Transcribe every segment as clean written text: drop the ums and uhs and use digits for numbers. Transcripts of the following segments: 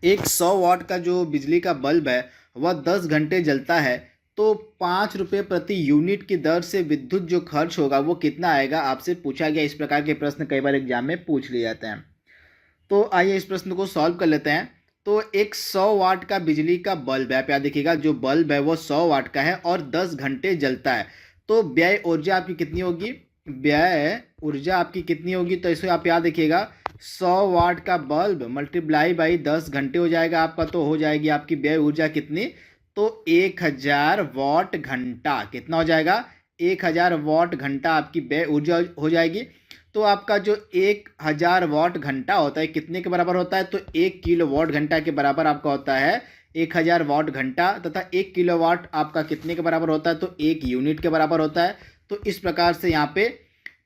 एक 100 वाट का जो बिजली का बल्ब है वह 10 घंटे जलता है, तो 5 रुपये प्रति यूनिट की दर से विद्युत जो खर्च होगा वो कितना आएगा, आपसे पूछा गया। इस प्रकार के प्रश्न कई बार एग्जाम में पूछ लिए जाते हैं। तो आइए इस प्रश्न को सॉल्व कर लेते हैं। तो एक 100 वाट का बिजली का बल्ब है, आप याद देखिएगा, जो बल्ब है वो 100 वाट का है और 10 घंटे जलता है। तो व्यय ऊर्जा आपकी कितनी होगी, व्यय ऊर्जा आपकी कितनी होगी, तो इसे आप याद रखिएगा, 100 वाट का बल्ब मल्टीप्लाई बाई 10 घंटे हो जाएगा आपका, तो हो जाएगी आपकी व्यय ऊर्जा कितनी, तो 1000 वाट घंटा। कितना हो जाएगा, 1000 वाट घंटा आपकी व्यय ऊर्जा हो जाएगी। तो आपका जो 1000 वाट घंटा होता है कितने के बराबर होता है, तो 1 किलो वाट घंटा के बराबर आपका होता है 1000 वाट घंटा, तथा 1 किलो वाट आपका कितने के बराबर होता है, तो 1 यूनिट के बराबर होता है। तो इस प्रकार से यहाँ पे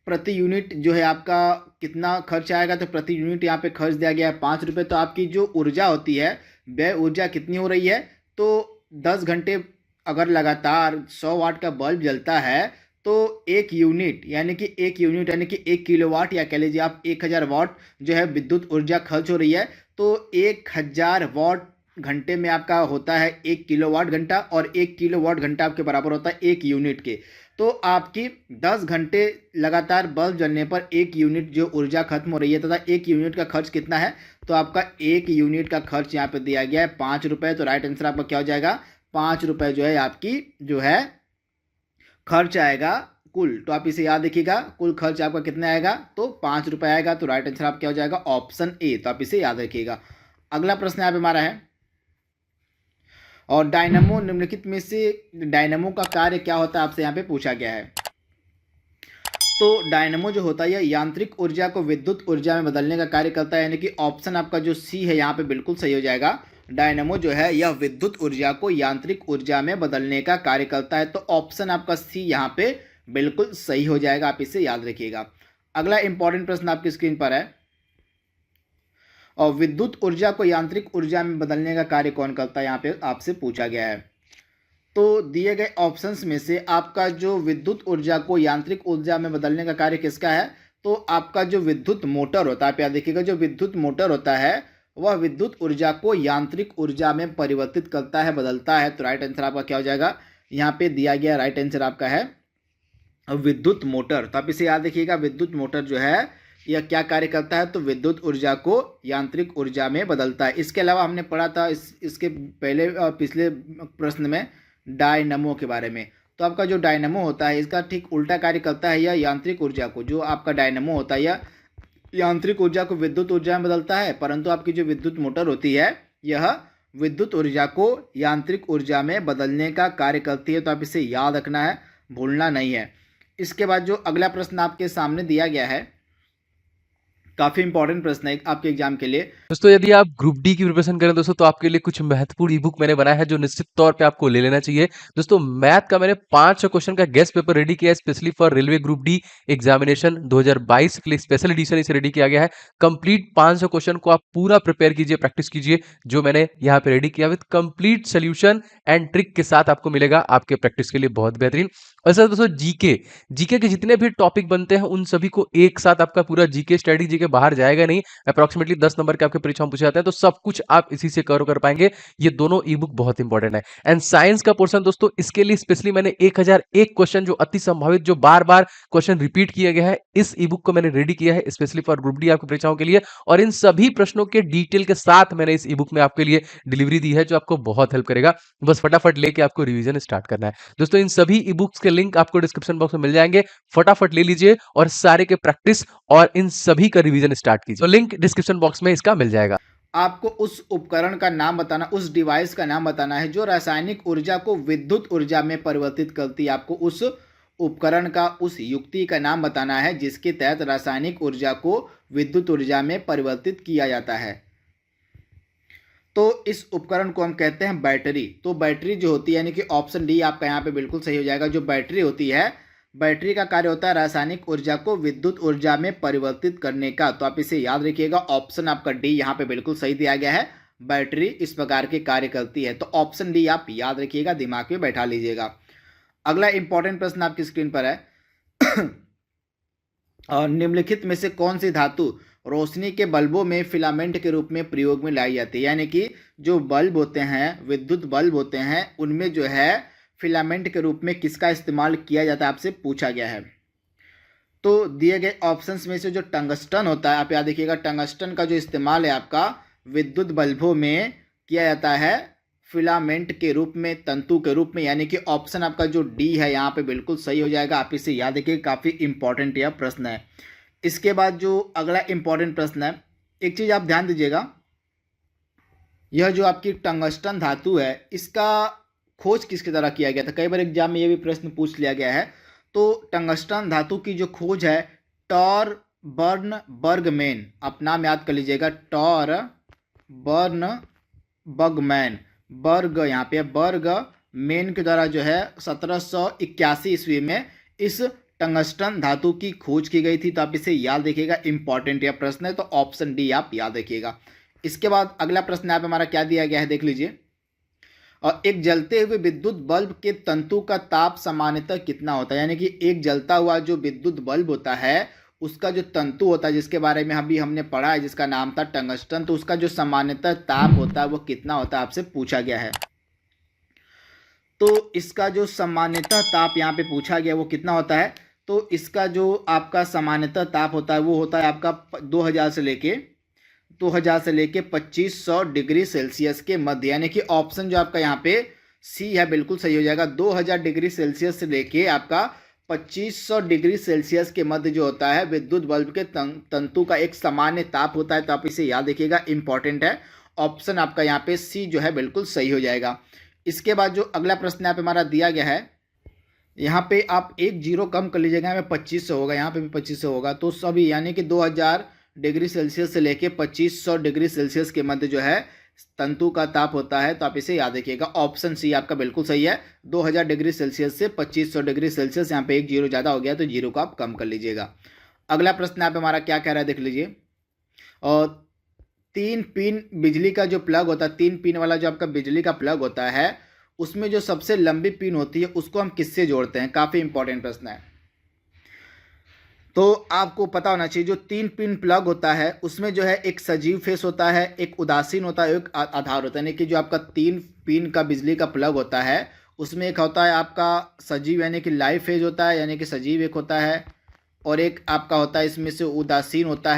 प्रति यूनिट जो है आपका कितना खर्च आएगा, तो प्रति यूनिट यहाँ पे खर्च दिया गया है 5 रुपये। तो आपकी जो ऊर्जा होती है, व्यय ऊर्जा कितनी हो रही है, तो 10 घंटे अगर लगातार 100 वाट का बल्ब जलता है, तो 1 यूनिट यानी कि 1 यूनिट यानी कि 1 किलोवाट, या कह लीजिए आप 1000 वाट जो है विद्युत ऊर्जा खर्च हो रही है। तो 1000 वाट घंटे में आपका होता है 1 किलोवाट घंटा, और 1 किलोवाट घंटा आपके बराबर होता है 1 यूनिट के। तो आपकी 10 घंटे लगातार बल्ब जलने पर 1 यूनिट जो ऊर्जा खत्म हो रही है, तथा 1 यूनिट का खर्च कितना है, तो आपका 1 यूनिट का खर्च यहाँ पे दिया गया है 5 रुपये। तो राइट आंसर आपका क्या हो जाएगा, 5 रुपये जो है आपकी जो है खर्च आएगा कुल। तो आप इसे याद रखिएगा, कुल खर्च आपका कितना आएगा, तो 5 रुपये आएगा। तो राइट आंसर आप क्या हो जाएगा, ऑप्शन ए। तो आप इसे याद रखिएगा। अगला प्रश्न यहाँ पे हमारा है, और डायनमो निम्नलिखित में से डायनमो का कार्य क्या होता है, आपसे यहाँ पे पूछा गया है। तो डायनमो जो होता है यह यांत्रिक ऊर्जा को विद्युत ऊर्जा में बदलने का कार्य करता है, यानी कि ऑप्शन आपका जो सी है यहाँ पे बिल्कुल सही हो जाएगा। डायनमो जो है यह विद्युत ऊर्जा को यांत्रिक ऊर्जा में बदलने का कार्य करता है। तो ऑप्शन आपका सी यहाँ पे बिल्कुल सही हो जाएगा, आप इसे याद रखिएगा। अगला इंपॉर्टेंट प्रश्न आपकी स्क्रीन पर है, और विद्युत ऊर्जा को यांत्रिक ऊर्जा में बदलने का कार्य कौन करता है, यहाँ पे आपसे पूछा गया है। तो दिए गए ऑप्शंस में से आपका जो विद्युत ऊर्जा को यांत्रिक ऊर्जा में बदलने का कार्य किसका है, तो आपका जो विद्युत मोटर होता है, आप याद देखिएगा, जो विद्युत मोटर होता है वह विद्युत ऊर्जा को यांत्रिक ऊर्जा में परिवर्तित करता है, बदलता है। तो राइट आंसर आपका क्या हो जाएगा, यहाँ पे दिया गया राइट आंसर आपका है विद्युत मोटर। तो आप इसे याद रखिएगा, विद्युत मोटर जो है यह क्या कार्य करता है, तो विद्युत ऊर्जा को यांत्रिक ऊर्जा में बदलता है। इसके अलावा हमने पढ़ा था इसके पहले पिछले प्रश्न में डायनमो के बारे में। तो आपका जो डायनमो होता है इसका ठीक उल्टा कार्य करता है, यह यांत्रिक ऊर्जा को, जो आपका डायनमो होता है यह यांत्रिक ऊर्जा को विद्युत ऊर्जा में बदलता है, परंतु आपकी जो विद्युत मोटर होती है यह विद्युत ऊर्जा को यांत्रिक ऊर्जा में बदलने का कार्य करती है। तो आप इसे याद रखना है, भूलना नहीं है। इसके बाद जो अगला प्रश्न आपके सामने दिया गया है, काफी इंपॉर्टेंट प्रश्न है आपके एग्जाम के लिए। दोस्तों यदि आप ग्रुप डी की प्रिपरेशन करें दोस्तों तो आपके लिए कुछ महत्वपूर्ण ई बुक मैंने बनाया है जो निश्चित तौर पे आपको ले लेना चाहिए। दोस्तों मैथ का मैंने 500 क्वेश्चन का गेस्ट पेपर रेडी किया है specially for railway group D examination 2022 के लिए स्पेशल एडिशन इसे रेडी किया गया है। कंप्लीट 500 क्वेश्चन को आप पूरा प्रिपेयर कीजिए, प्रैक्टिस कीजिए, जो मैंने यहाँ पे रेडी किया with complete solution and trick के साथ आपको मिलेगा आपके प्रैक्टिस के लिए बहुत बेहतरीन। और सर दोस्तों जीके जीके के जितने भी टॉपिक बनते हैं उन सभी को एक साथ आपका पूरा जीके स्टडी जीके बाहर जाएगा नहीं, अप्रोक्सीमेटली 10 नंबर के आपके परीक्षा में पूछे जाते हैं, तो सब कुछ आप इसी से कवर कर पाएंगे। ये दोनों ई बुक बहुत इंपॉर्टेंट है। एंड साइंस का पोर्शन दोस्तों इसके लिए स्पेशली मैंने 1001 क्वेश्चन जो अति संभावित जो बार बार क्वेश्चन रिपीट किया गया है इस ई बुक को मैंने रेडी किया है स्पेशली फॉर ग्रुप डी आपकी परीक्षाओं के लिए, और इन सभी प्रश्नों के डिटेल के साथ मैंने इस ई बुक में आपके लिए डिलीवरी दी है जो आपको बहुत हेल्प करेगा। बस फटाफट लेके आपको रिवीजन स्टार्ट करना है। दोस्तों इन सभी ई बुक्स के लिंक आपको डिस्क्रिप्शन बॉक्स में मिल जाएंगे, फटाफट ले लीजिए और सारे के प्रैक्टिस और इन सभी का रिवीजन स्टार्ट कीजिए। तो लिंक डिस्क्रिप्शन बॉक्स में इसका मिल जाएगा। आपको उस उपकरण का नाम बताना, उस डिवाइस का नाम बताना है जो रासायनिक ऊर्जा को विद्युत ऊर्जा में परिवर्तित करती है। आपको उस उपकरण का, उस युक्ति का नाम बताना है जिसके तहत रासायनिक ऊर्जा को विद्युत ऊर्जा में परिवर्तित किया जाता है। तो इस उपकरण को हम कहते हैं बैटरी। तो बैटरी जो होती है, यानी कि ऑप्शन डी आपका यहाँ पे बिल्कुल सही हो जाएगा। जो बैटरी होती है, बैटरी का कार्य होता है रासायनिक ऊर्जा को विद्युत ऊर्जा में परिवर्तित करने का। तो आप इसे याद रखिएगा, ऑप्शन आपका डी यहाँ पे बिल्कुल सही दिया गया है। बैटरी इस प्रकार के कार्य करती है। तो ऑप्शन डी आप याद रखिएगा, दिमाग में बैठा लीजिएगा। अगला इंपॉर्टेंट प्रश्न आपकी स्क्रीन पर है, और निम्नलिखित में से कौन सी धातु रोशनी के बल्बों में फिलामेंट के रूप में प्रयोग में लाई जाती है। यानी कि जो बल्ब होते हैं, विद्युत बल्ब होते हैं, उनमें जो है फिलामेंट के रूप में किसका इस्तेमाल किया जाता है, आपसे पूछा गया है। तो दिए गए ऑप्शंस में से जो टंगस्टन होता है, आप याद रखिएगा, टंगस्टन का जो इस्तेमाल है आपका विद्युत बल्बों में किया जाता है फिलामेंट के रूप में, तंतु के रूप में। यानी कि ऑप्शन आपका जो डी है यहाँ पे बिल्कुल सही हो जाएगा। आप इसे याद रखिए, काफ़ी इंपॉर्टेंट यह प्रश्न है। इसके बाद जो अगला इंपॉर्टेंट प्रश्न है, एक चीज़ आप ध्यान दीजिएगा, यह जो आपकी टंगस्टन धातु है, इसका खोज किसके द्वारा किया गया था। कई बार एग्जाम में यह भी प्रश्न पूछ लिया गया है। तो टंगस्टन धातु की जो खोज है टॉर बर्न बर्गमैन, आप नाम याद कर लीजिएगा, टॉर बर्न बर्गमैन, बर्ग यहाँ पे बर्ग मैन के द्वारा जो है 1781 ईस्वी में इस टंगस्टन धातु की खोज की गई थी। तो आप इसे याद रखिएगा, इंपॉर्टेंट यह प्रश्न है, तो ऑप्शन डी आप याद रखिएगा। इसके बाद अगला प्रश्न यहाँ पे हमारा क्या दिया गया है, देख लीजिए। और एक जलते हुए विद्युत बल्ब के तंतु का ताप सामान्यतः कितना होता है। यानी कि एक जलता हुआ जो विद्युत बल्ब होता है, उसका जो तंतु होता है, जिसके बारे में अभी हमने पढ़ा है, जिसका नाम था टंगस्टन, तो उसका जो सामान्यतः ताप होता है वो कितना होता है, आपसे पूछा गया है। तो इसका जो सामान्यतः ताप यहाँ पे पूछा गया वो कितना होता है, तो इसका जो आपका सामान्यतः ताप होता है वो होता है आपका 2000 से लेके 2500 डिग्री सेल्सियस के मध्य। यानी कि ऑप्शन जो आपका यहाँ पे सी है बिल्कुल सही हो जाएगा। 2000 डिग्री सेल्सियस से लेके आपका 2500 डिग्री सेल्सियस के मध्य जो होता है विद्युत बल्ब के तंतु का एक सामान्य ताप होता है। तो आप इसे याद रखिएगा, इंपॉर्टेंट है। ऑप्शन आपका यहाँ पे सी जो है बिल्कुल सही हो जाएगा। इसके बाद जो अगला प्रश्न यहाँ पे हमारा दिया गया है, यहाँ पे आप एक जीरो कम कर लीजिएगा, यहाँ पे 2500 होगा, यहाँ पे भी 2500 होगा। तो सभी यानी कि 2000 डिग्री सेल्सियस से लेके 2500 डिग्री सेल्सियस के मध्य जो है तंतु का ताप होता है। तो आप इसे याद रखिएगा, ऑप्शन सी आपका बिल्कुल सही है। 2000 डिग्री सेल्सियस से 2500 डिग्री सेल्सियस, यहाँ पे एक जीरो ज़्यादा हो गया तो जीरो को आप कम कर लीजिएगा। अगला प्रश्न यहाँ पे हमारा क्या कह रहा है, देख लीजिए। और 3 पिन बिजली का जो प्लग होता है, 3 पिन वाला जो आपका बिजली का प्लग होता है, उसमें जो सबसे लंबी पिन होती है उसको हम किससे जोड़ते हैं। काफ़ी इंपॉर्टेंट प्रश्न है। तो आपको पता होना चाहिए, जो 3 पिन प्लग होता है उसमें जो है एक सजीव फेस होता है, एक उदासीन होता है, एक आधार होता है। यानी कि जो आपका 3 पिन का बिजली का प्लग होता है उसमें एक होता है आपका सजीव यानी कि लाइव फेज होता है, यानी कि सजीव एक होता है, और एक आपका होता है इसमें से उदासीन होता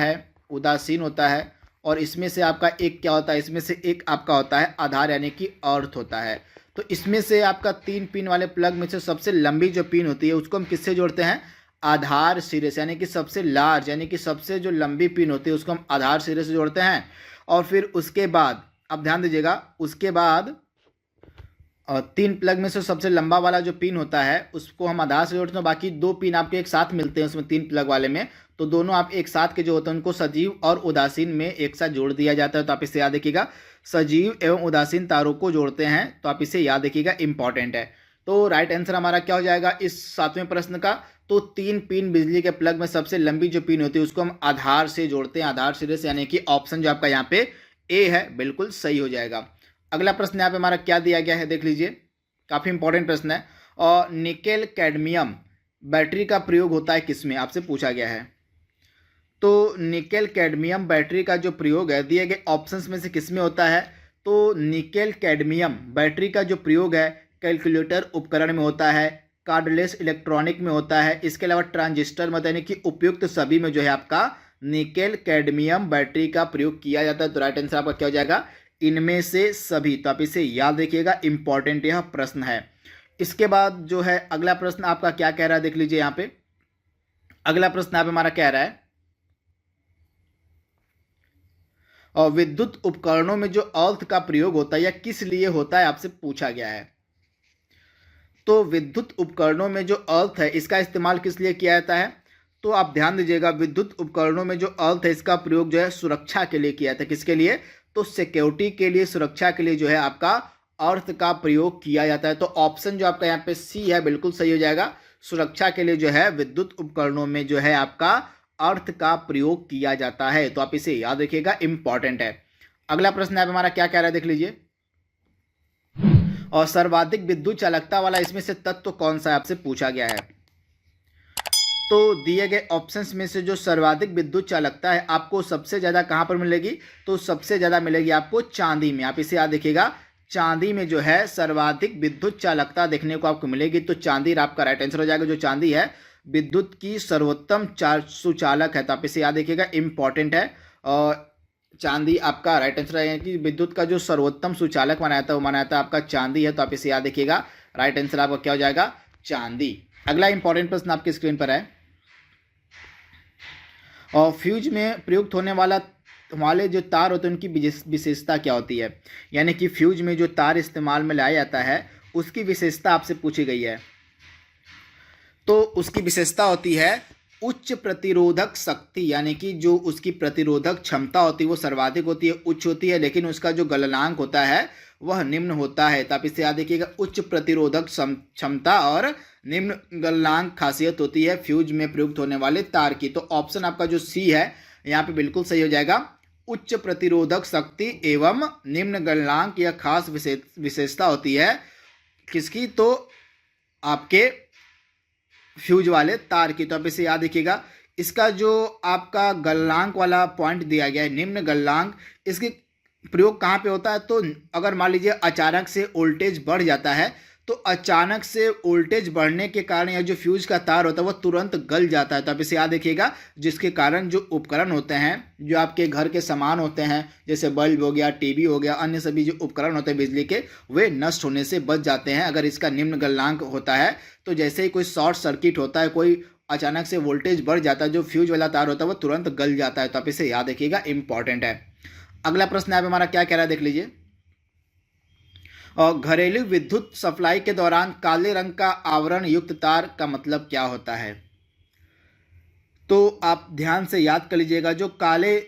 है, और इसमें से आपका एक क्या होता है, इसमें से एक आपका होता है आधार यानी कि अर्थ होता है। तो इसमें से आपका 3 पिन वाले प्लग में से सबसे लंबी जो पिन होती है उसको हम किससे जोड़ते हैं, आधार सिरे से। यानी कि सबसे लार्ज यानी कि सबसे जो लंबी पिन होती है उसको हम आधार सिरे से जोड़ते हैं। और फिर उसके बाद अब ध्यान दीजिएगा, उसके बाद 3 प्लग में से सबसे लंबा वाला जो पिन होता है उसको हम आधार से जोड़ते हैं। बाकी 2 पिन आपके एक साथ मिलते हैं उसमें 3 प्लग वाले में, तो दोनों आप एक साथ के जो होते हैं उनको सजीव और उदासीन में एक साथ जोड़ दिया जाता है। तो आप इसे याद रखिएगा, सजीव एवं उदासीन तारों को जोड़ते हैं। तो आप इसे याद रखिएगा, इंपॉर्टेंट है। तो राइट आंसर हमारा क्या हो जाएगा इस 7वें प्रश्न का, तो 3 पिन बिजली के प्लग में सबसे लंबी जो पिन होती है उसको हम आधार से जोड़ते हैं, आधार सिरे से। यानी कि ऑप्शन जो आपका यहाँ पे ए है बिल्कुल सही हो जाएगा। अगला प्रश्न यहाँ पे हमारा क्या दिया गया है, देख लीजिए, काफ़ी इंपॉर्टेंट प्रश्न है। और निकेल कैडमियम बैटरी का प्रयोग होता है किसमें, आपसे पूछा गया है। तो निकेल कैडमियम बैटरी का जो प्रयोग है दिए गए ऑप्शंस में से किसमें होता है, तो निकेल कैडमियम बैटरी का जो प्रयोग है कैलकुलेटर उपकरण में होता है, कार्डलेस इलेक्ट्रॉनिक में होता है, इसके अलावा ट्रांजिस्टर में, यानी कि उपयुक्त सभी में जो है आपका निकेल कैडमियम बैटरी का प्रयोग किया जाता है। तो राइट आंसर आपका क्या हो जाएगा, इनमें से सभी। तो आप इसे याद रखिएगा, इंपॉर्टेंट यह प्रश्न है। इसके बाद जो है अगला प्रश्न आपका क्या कह रहा है, देख लीजिए यहाँ पे। अगला प्रश्न यहाँ पे हमारा कह रहा है, और विद्युत उपकरणों में जो अर्थ का प्रयोग होता है या किस लिए होता है, आपसे पूछा गया है। तो विद्युत उपकरणों में जो अर्थ है इसका इस्तेमाल किस लिए किया जाता है, तो आप ध्यान दीजिएगा, विद्युत उपकरणों में जो अर्थ है इसका प्रयोग जो है सुरक्षा के लिए किया जाता है। किसके लिए, तो सिक्योरिटी के लिए, सुरक्षा के लिए जो है आपका अर्थ का प्रयोग किया जाता है। तो ऑप्शन जो आपका यहाँ पे सी है बिल्कुल सही हो जाएगा। सुरक्षा के लिए जो है विद्युत उपकरणों में जो है आपका अर्थ का प्रयोग किया जाता है। तो आप इसे याद रखिएगा, इंपॉर्टेंट है। अगला प्रश्न यहाँ पे हमारा क्या कह रहा है, देख लीजिए। और सर्वाधिक विद्युत चालकता वाला इसमें से तत्व कौन सा है, आपसे पूछा गया है। तो दिए गए ऑप्शंस में से जो सर्वाधिक विद्युत चालकता है आपको सबसे ज़्यादा कहाँ पर मिलेगी, तो सबसे ज़्यादा मिलेगी आपको चांदी में। आप इसे याद देखिएगा, चांदी में जो है सर्वाधिक विद्युत चालकता देखने को आपको मिलेगी। तो चांदी आपका राइट आंसर हो जाएगा। जो चांदी है विद्युत की सर्वोत्तम सुचालक है, तो आप इसे याद देखिएगा, इंपॉर्टेंट है। और चांदी आपका राइट आंसर है, कि विद्युत का जो सर्वोत्तम सुचालक माना जाता है वो माना जाता है आपका चांदी है। तो आप इसे याद देखिएगा, राइट आंसर आपका क्या हो जाएगा, चांदी। अगला इंपॉर्टेंट प्रश्न आपकी स्क्रीन पर है, और फ्यूज में प्रयुक्त होने वाले जो तार होते हैं उनकी विशेषता क्या होती है। यानी कि फ्यूज में जो तार इस्तेमाल में लाया जाता है उसकी विशेषता आपसे पूछी गई है। तो उसकी विशेषता होती है उच्च प्रतिरोधक शक्ति, यानी कि जो उसकी प्रतिरोधक क्षमता होती है वो सर्वाधिक होती है, उच्च होती है, लेकिन उसका जो गलनांक होता है वह निम्न होता है। तो आप इससे याद देखिएगा, उच्च प्रतिरोधक क्षमता और निम्न गलनांक खासियत होती है फ्यूज में प्रयुक्त होने वाले तार की। तो ऑप्शन आपका जो सी है यहाँ पे बिल्कुल सही हो जाएगा। उच्च प्रतिरोधक शक्ति एवं निम्न गलनांक यह खास विशेषता होती है किसकी, तो आपके फ्यूज वाले तार की। तो आप इसे याद रखिएगा। इसका जो आपका गलनांक वाला पॉइंट दिया गया है, निम्न गलनांक, इसके प्रयोग कहाँ पे होता है, तो अगर मान लीजिए अचानक से वोल्टेज बढ़ जाता है, तो अचानक से वोल्टेज बढ़ने के कारण यह जो फ्यूज का तार होता है वह तुरंत गल जाता है। तो आप इसे याद रखिएगा, जिसके कारण जो उपकरण होते हैं, जो आपके घर के सामान होते हैं, जैसे बल्ब हो गया, टीवी हो गया, अन्य सभी जो उपकरण होते हैं बिजली के, वे नष्ट होने से बच जाते हैं अगर इसका निम्न गलनांक होता है। तो जैसे ही कोई शॉर्ट सर्किट होता है, कोई अचानक से वोल्टेज बढ़ जाता है, जो फ्यूज वाला तार होता है वह तुरंत गल जाता है। तो आप इसे याद रखिएगा, इंपॉर्टेंट है। अगला प्रश्न आप हमारा क्या कह रहा है, देख लीजिए। और घरेलू विद्युत सप्लाई के दौरान काले रंग का आवरण युक्त तार का मतलब क्या होता है। तो आप ध्यान से याद कर लीजिएगा, जो काले,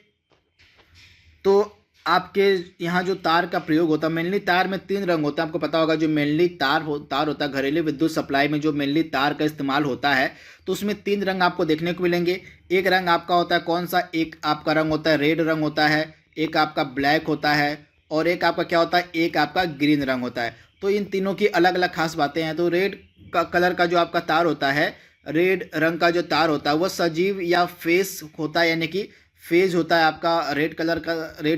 तो आपके यहाँ जो तार का प्रयोग होता है, मेनली तार में 3 रंग होता है, आपको पता होगा। जो मेनली तार होता है घरेलू विद्युत सप्लाई में, जो मेनली तार का इस्तेमाल होता है, तो उसमें 3 रंग आपको देखने को मिलेंगे। एक रंग आपका होता है कौन सा, एक आपका रंग होता है रेड रंग होता है, एक आपका ब्लैक होता है, और एक आपका क्या होता है, एक आपका ग्रीन रंग होता है। तो इन तीनों की अलग अलग खास बातें हैं। तो रेड का कलर का जो आपका तार होता है, रेड रंग का जो तार होता है वह सजीव या फेस होता है, यानी कि फेज होता है आपका रेड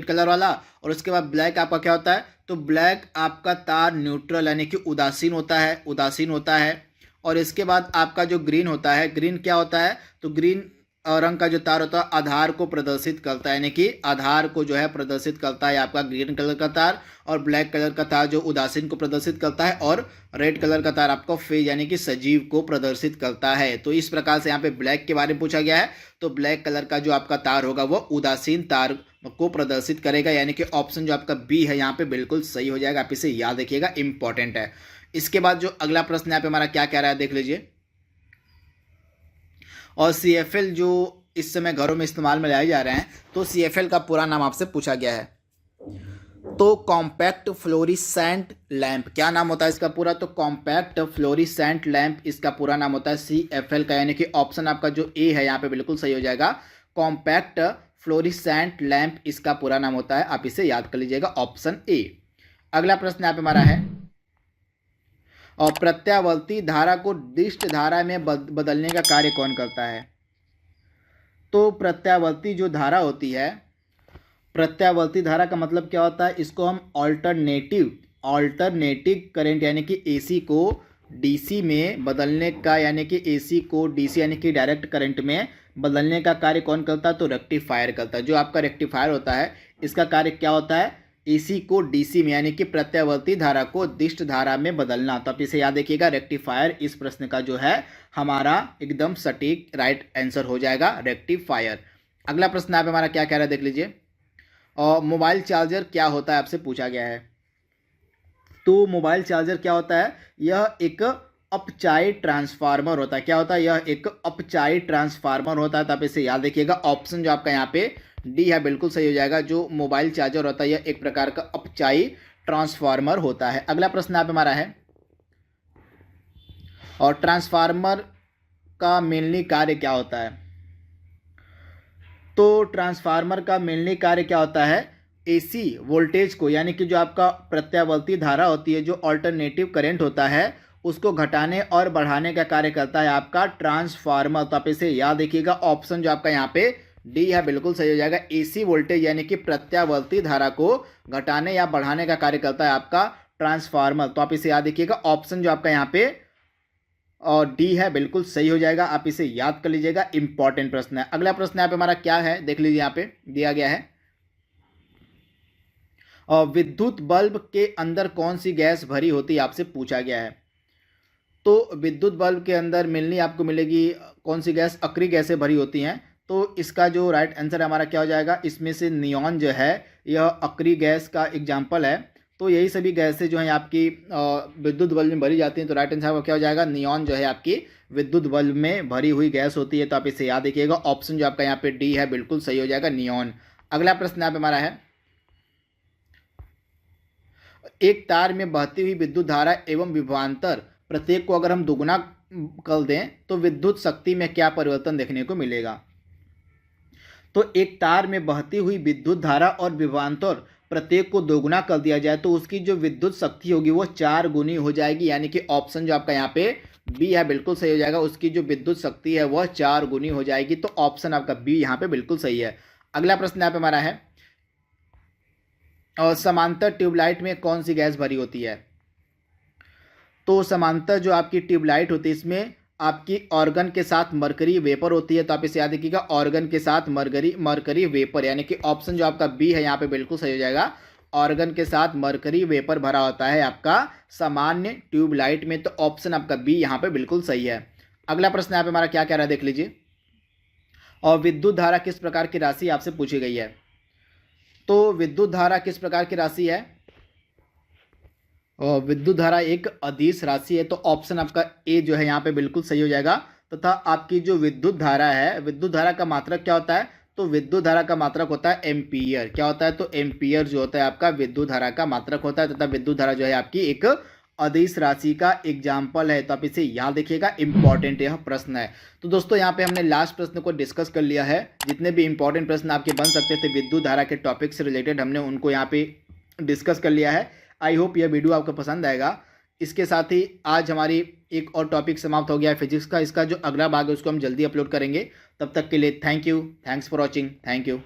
कलर वाला। और उसके बाद ब्लैक आपका क्या होता है, तो ब्लैक आपका तार न्यूट्रल यानी कि उदासीन होता है। और इसके बाद आपका जो ग्रीन होता है, ग्रीन क्या होता है, तो ग्रीन रंग का जो तार होता है आधार को प्रदर्शित करता है, यानी कि आधार को जो है प्रदर्शित करता है आपका ग्रीन कलर का तार। और ब्लैक कलर का तार जो उदासीन को प्रदर्शित करता है, और रेड कलर का तार आपको फेज यानी कि सजीव को प्रदर्शित करता है। तो इस प्रकार से यहाँ पे ब्लैक के बारे में पूछा गया है। तो ब्लैक कलर का जो आपका तार होगा वो उदासीन तार को प्रदर्शित करेगा, यानी कि ऑप्शन जो आपका बी है यहाँ पे बिल्कुल सही हो जाएगा। आप इसे याद रखिएगा, इंपॉर्टेंट है। इसके बाद जो अगला प्रश्न यहाँ पे हमारा क्या कह रहा है, देख लीजिए। और CFL जो इस समय घरों में इस्तेमाल में लाए जा रहे हैं, तो CFL का पूरा नाम आपसे पूछा गया है। तो कॉम्पैक्ट फ्लोरिसेंट लैंप, क्या नाम होता है इसका पूरा, तो कॉम्पैक्ट फ्लोरिसेंट लैंप इसका पूरा नाम होता है CFL का, यानी कि ऑप्शन आपका जो ए है यहाँ पे बिल्कुल सही हो जाएगा। कॉम्पैक्ट फ्लोरिसेंट लैंप इसका पूरा नाम होता है। आप इसे याद कर लीजिएगा, ऑप्शन ए। अगला प्रश्न यहाँ पे हमारा है, और प्रत्यावर्ती धारा को दिष्ट धारा में बदलने का कार्य कौन करता है। तो प्रत्यावर्ती जो धारा होती है, प्रत्यावर्ती धारा का मतलब क्या होता है, इसको हम ऑल्टरनेटिव करंट यानी कि AC को DC में बदलने का, यानी कि AC को DC यानी कि डायरेक्ट करंट में बदलने का कार्य कौन करता है, तो रेक्टिफायर करता है। जो आपका रेक्टिफायर होता है इसका कार्य क्या होता है, AC को DC में यानी कि प्रत्यावर्ती धारा को दिष्ट धारा में बदलना। तो आप इसे याद रखिएगा, रेक्टिफायर इस प्रश्न का जो है हमारा एकदम सटीक राइट आंसर हो जाएगा, रेक्टिफायर। अगला प्रश्न आप हमारा क्या कह रहा है, देख लीजिए। और मोबाइल चार्जर क्या होता है, आपसे पूछा गया है। तो मोबाइल चार्जर क्या होता है, यह एक अपचाई ट्रांसफार्मर होता है। क्या होता है, यह एक अपचाई ट्रांसफार्मर होता है। तो आप इसे याद रखिएगा, ऑप्शन जो आपका यहाँ पे डी है बिल्कुल सही हो जाएगा। जो मोबाइल चार्जर होता है यह एक प्रकार का अपचाई ट्रांसफार्मर होता है। अगला प्रश्न आप हमारा है, और ट्रांसफार्मर का मेनली कार्य क्या होता है। तो ट्रांसफार्मर का मेनली कार्य क्या होता है, AC वोल्टेज को, यानी कि जो आपका प्रत्यावर्ती धारा होती है, जो अल्टरनेटिव करंट होता है, उसको घटाने और बढ़ाने का कार्य करता है आपका ट्रांसफार्मर। तो आप इसे याद रखिएगा, ऑप्शन जो आपका यहाँ पे डी है बिल्कुल सही हो जाएगा। एसी वोल्टेज यानी कि प्रत्यावर्ती धारा को घटाने या बढ़ाने का कार्य करता है आपका ट्रांसफार्मर। तो आप इसे याद रखिएगा, ऑप्शन जो आपका यहाँ पे और डी है बिल्कुल सही हो जाएगा। आप इसे याद कर लीजिएगा, इंपॉर्टेंट प्रश्न है। अगला प्रश्न यहाँ पे हमारा क्या है, देख लीजिए यहाँ पे दिया गया है, और विद्युत बल्ब के अंदर कौन सी गैस भरी होती है, आपसे पूछा गया है। तो विद्युत बल्ब के अंदर मिलनी आपको मिलेगी कौन सी गैस, अक्रिय गैसें भरी होती हैं। तो इसका जो राइट आंसर हमारा क्या हो जाएगा, इसमें से नियॉन जो है यह अक्रिय गैस का एग्जाम्पल है। तो यही सभी गैसें जो हैं आपकी विद्युत बल्ब में भरी जाती हैं। तो राइट आंसर आपका क्या हो जाएगा, नियॉन जो है आपकी विद्युत बल्ब में भरी हुई गैस होती है। तो आप इसे याद रखिएगा, ऑप्शन जो आपका यहाँ पे डी है बिल्कुल सही हो जाएगा, नियॉन। अगला प्रश्न यहाँ पे हमारा है, एक तार में बहती हुई विद्युत धारा एवं विभवांतर प्रत्येक को अगर हम दोगुना कर दें तो विद्युत शक्ति में क्या परिवर्तन देखने को मिलेगा। तो एक तार में बहती हुई विद्युत धारा और विभवांतर प्रत्येक को दोगुना कर दिया जाए तो उसकी जो विद्युत शक्ति होगी वो 4 गुनी हो जाएगी। यानी कि ऑप्शन जो आपका यहाँ पे बी है बिल्कुल सही हो जाएगा, उसकी जो विद्युत शक्ति है वह 4 गुनी हो जाएगी। तो ऑप्शन आपका बी यहाँ पे बिल्कुल सही है। अगला प्रश्न यहाँ पे हमारा है, और समांतर ट्यूबलाइट में कौन सी गैस भरी होती है। तो समांतर जो आपकी ट्यूबलाइट होती है इसमें आपकी ऑर्गन के साथ मरकरी वेपर होती है। तो आप इसे याद रखिएगा, ऑर्गन के साथ मरकरी वेपर, यानी कि ऑप्शन जो आपका बी है यहाँ पे बिल्कुल सही हो जाएगा। ऑर्गन के साथ मरकरी वेपर भरा होता है आपका सामान्य ट्यूबलाइट में। तो ऑप्शन आपका बी यहाँ पे बिल्कुल सही है। अगला प्रश्न यहाँ पे हमारा क्या कह रहा है, देख लीजिए, और विद्युत धारा किस प्रकार की राशि आपसे पूछी गई है। तो विद्युत धारा किस प्रकार की राशि है, और विद्युत धारा एक अदिश राशि है। तो ऑप्शन आपका ए जो है यहाँ पे बिल्कुल सही हो जाएगा। तथा आपकी जो विद्युत धारा है, विद्युत धारा का मात्रक क्या होता है, तो विद्युत धारा का मात्रक होता है एम्पियर। क्या होता है, तो एम्पियर जो होता है आपका विद्युत धारा का मात्रक होता है। तथा विद्युत धारा जो है आपकी एक अदिश राशि का एग्जाम्पल है। तो आप इसे याद रखिएगा, इंपॉर्टेंट यह प्रश्न है। तो दोस्तों यहाँ पे हमने लास्ट प्रश्न को डिस्कस कर लिया है। जितने भी इंपॉर्टेंट प्रश्न आपके बन सकते थे विद्युत धारा के टॉपिक से रिलेटेड, हमने उनको यहाँ पे डिस्कस कर लिया है। आई होप यह वीडियो आपको पसंद आएगा। इसके साथ ही आज हमारी एक और टॉपिक समाप्त हो गया है फिजिक्स का। इसका जो अगला भाग है उसको हम जल्दी अपलोड करेंगे। तब तक के लिए thank you, thanks for watching, thank you.